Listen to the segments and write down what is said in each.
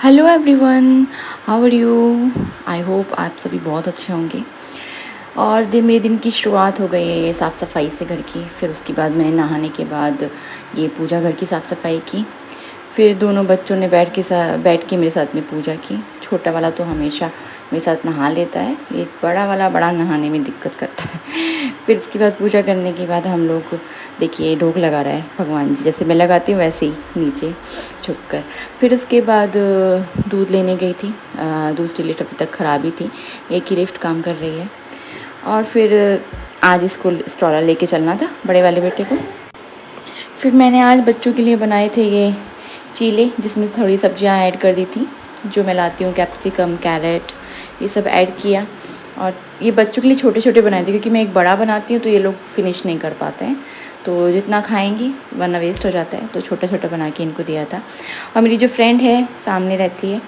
Hello everyone, how are you. I hope आप सभी बहुत अच्छे होंगे। और मेरे दिन की शुरुआत हो गई है ये साफ़ सफाई से घर की। फिर उसके बाद मैंने नहाने के बाद ये पूजा घर की साफ़ सफाई की। फिर दोनों बच्चों ने बैठ के मेरे साथ में पूजा की। छोटा वाला तो हमेशा मेरे साथ नहा लेता है, ये बड़ा वाला बड़ा नहाने में दिक्कत करता है। फिर उसके बाद पूजा करने के बाद हम लोग देखिए ढोक लगा रहा है भगवान जी, जैसे मैं लगाती हूँ वैसे ही नीचे छुप कर। फिर उसके बाद दूध लेने गई थी। दूसरी लिफ्ट अभी तक ख़राब ही थी, एक ही लिफ्ट काम कर रही है। और फिर आज इसको स्ट्रॉलर लेके चलना था बड़े वाले बेटे को। फिर मैंने आज बच्चों के लिए बनाए थे ये चीले, जिसमें थोड़ी सब्जियां ऐड कर दी थी जो मैं लाती हूँ, कैप्सिकम, कैरेट, ये सब ऐड किया। और ये बच्चों के लिए छोटे छोटे बनाए थे क्योंकि मैं एक बड़ा बनाती हूँ तो ये लोग फिनिश नहीं कर पाते हैं, तो जितना खाएंगी वरना वेस्ट हो जाता है, तो छोटा छोटा बना के इनको दिया था। और मेरी जो फ्रेंड है सामने रहती है,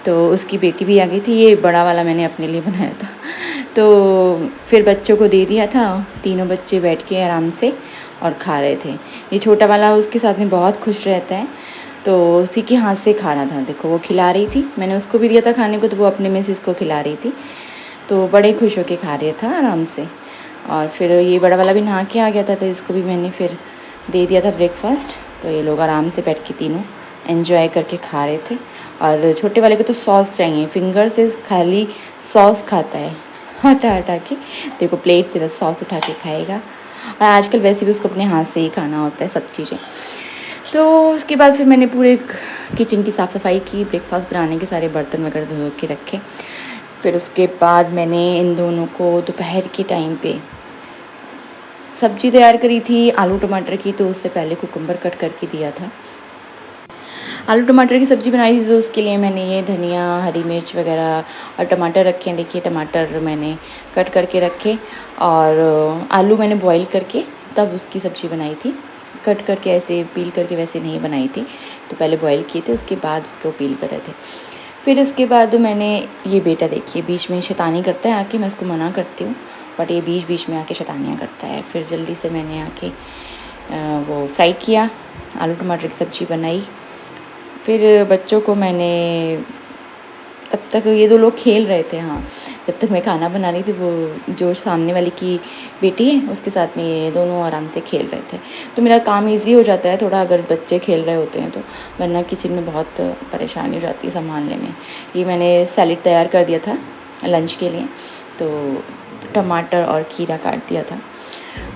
तो उसकी बेटी भी आ गई थी। ये बड़ा वाला मैंने अपने लिए बनाया था, तो फिर बच्चों को दे दिया था। तीनों बच्चे बैठ के आराम से और खा रहे थे। ये छोटा वाला उसके साथ में बहुत खुश रहता है, तो उसी के हाथ से खाना था। देखो वो खिला रही थी, मैंने उसको भी दिया था खाने को, तो वो अपने में से इसको खिला रही थी, तो बड़े खुश होके खा रहा था आराम से। और फिर ये बड़ा वाला भी नहा के आ गया था, तो इसको भी मैंने फिर दे दिया था ब्रेकफास्ट। तो ये लोग आराम से बैठ के तीनों एंजॉय करके खा रहे थे। और छोटे वाले को तो सॉस चाहिए, फिंगर से खाली सॉस खाता है, हटा हटा के। देखो प्लेट से बस सॉस उठा के खाएगा। और आजकल वैसे भी उसको अपने हाथ से ही खाना होता है सब चीज़ें। तो उसके बाद फिर मैंने पूरे किचन की साफ़ सफाई की, ब्रेकफास्ट बनाने के सारे बर्तन वगैरह धो के रखे। फिर उसके बाद मैंने इन दोनों को दोपहर के टाइम पे सब्ज़ी तैयार करी थी आलू टमाटर की, तो उससे पहले कुकुम्बर कट करके दिया था। आलू टमाटर की सब्ज़ी बनाई थी, तो उसके लिए मैंने ये धनिया, हरी मिर्च वगैरह और टमाटर रखे हैं। देखिए टमाटर मैंने कट करके रखे, और आलू मैंने बॉईल करके तब उसकी सब्ज़ी बनाई थी। कट करके ऐसे पील करके वैसे नहीं बनाई थी, तो पहले बॉईल किए थे, उसके बाद उसको पील कर रहे थे। फिर उसके बाद मैंने ये बेटा देखिए बीच में शैतानी करता है आके, मैं उसको मना करती हूँ बट ये बीच बीच में आके शैतानियाँ करता है। फिर जल्दी से मैंने आके वो फ्राई किया, आलू टमाटर की सब्ज़ी बनाई। फिर बच्चों को मैंने, तब तक ये दो लोग खेल रहे थे। हाँ, जब तक मैं खाना बना रही थी, वो जो सामने वाली की बेटी है उसके साथ में ये दोनों आराम से खेल रहे थे। तो मेरा काम इजी हो जाता है थोड़ा अगर बच्चे खेल रहे होते हैं तो, वरना किचन में बहुत परेशानी हो जाती है संभालने में। ये मैंने सैलेड तैयार कर दिया था लंच के लिए, तो टमाटर और खीरा काट दिया था,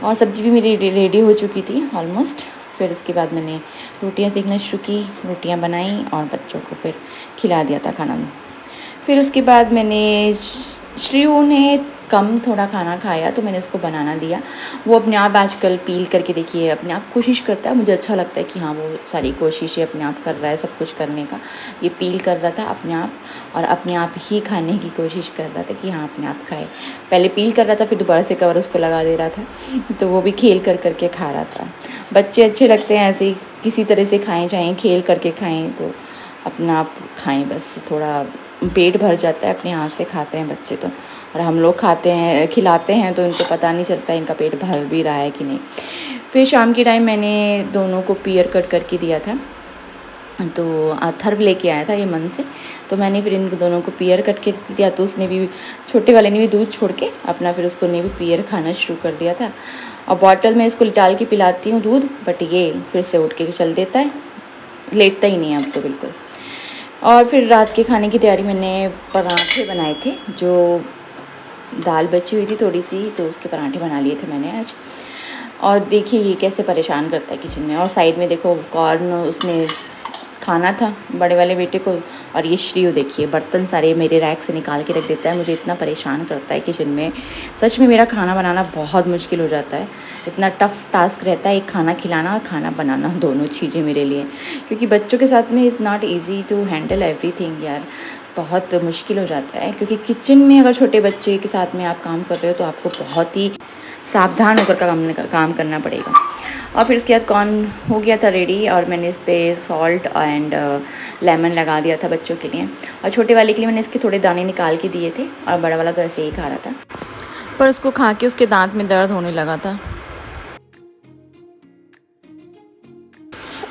और सब्ज़ी भी मेरी रेडी हो चुकी थी ऑलमोस्ट। फिर उसके बाद मैंने रोटियां सेकना शुरू की, रोटियां बनाई और बच्चों को फिर खिला दिया था खाना। फिर उसके बाद मैंने, श्रेयू ने कम थोड़ा खाना खाया तो मैंने उसको बनाना दिया। वो अपने आप आजकल पील करके देखिए अपने आप कोशिश करता है, मुझे अच्छा लगता है कि हाँ वो सारी कोशिशें अपने आप कर रहा है सब कुछ करने का। ये पील कर रहा था अपने आप, और अपने आप ही खाने की कोशिश कर रहा था कि हाँ अपने आप खाए। पहले पील कर रहा था, फिर दोबारा से कवर उसको लगा दे रहा था, तो वो भी खेल कर करके खा रहा था। बच्चे अच्छे लगते हैं ऐसे ही, किसी तरह से खाएँ, चाहें खेल करके खाएँ तो अपना आप खाएँ, बस थोड़ा पेट भर जाता है, अपने हाथ से खाते हैं बच्चे तो। और हम लोग खाते हैं, खिलाते हैं तो इनको पता नहीं चलता इनका पेट भर भी रहा है कि नहीं। फिर शाम के टाइम मैंने दोनों को पियर कट करके दिया था, तो अथर्व लेके आया था ये मन से, तो मैंने फिर इन दोनों को पियर कट के दिया। तो उसने भी, छोटे वाले ने भी दूध छोड़ के अपना, फिर उसको ने भी पियर खाना शुरू कर दिया था। और बॉटल में इसको डाल के पिलाती हूँ दूध, बट ये फिर से उठ के चल देता है, लेटता ही नहीं है अब तो बिल्कुल। और फिर रात के खाने की तैयारी, मैंने पराठे बनाए थे, जो दाल बची हुई थी थोड़ी सी, तो उसके पराठे बना लिए थे मैंने आज। और देखिए ये कैसे परेशान करता है किचन में। और साइड में देखो कॉर्न उसने खाना था बड़े वाले बेटे को। और ये श्रीयू देखिए बर्तन सारे मेरे रैक से निकाल के रख देता है, मुझे इतना परेशान करता है किचन में। सच में मेरा खाना बनाना बहुत मुश्किल हो जाता है, इतना टफ़ टास्क रहता है एक खाना खिलाना और खाना बनाना, दोनों चीज़ें मेरे लिए। क्योंकि बच्चों के साथ में is not easy to handle everything यार, बहुत मुश्किल हो जाता है। क्योंकि किचन में अगर छोटे बच्चे के साथ में आप काम कर रहे हो तो आपको बहुत ही सावधान होकर काम करना पड़ेगा। और फिर उसके बाद कॉर्न हो गया था रेडी, और मैंने इस पर सॉल्ट एंड लेमन लगा दिया था बच्चों के लिए। और छोटे वाले के लिए मैंने इसके थोड़े दाने निकाल के दिए थे, और बड़ा वाला तो ऐसे ही खा रहा था, पर उसको खा के उसके दांत में दर्द होने लगा था।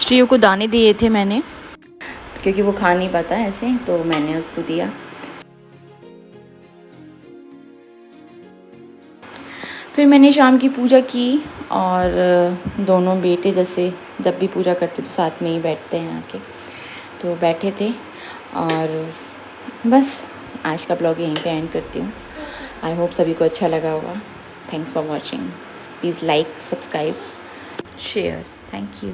श्रेयू को दाने दिए थे मैंने, क्योंकि वो खा नहीं पाता ऐसे, तो मैंने उसको दिया। फिर मैंने शाम की पूजा की और दोनों बेटे जैसे जब भी पूजा करते तो साथ में ही बैठते हैं आके, तो बैठे थे। और बस आज का ब्लॉग यहीं पे एंड करती हूँ। आई होप सभी को अच्छा लगा होगा। Thanks for watching. Please like, subscribe, share. Thank you.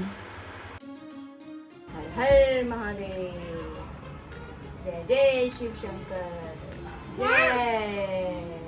हर हर महादेव। जय जय शिव शंकर। जय।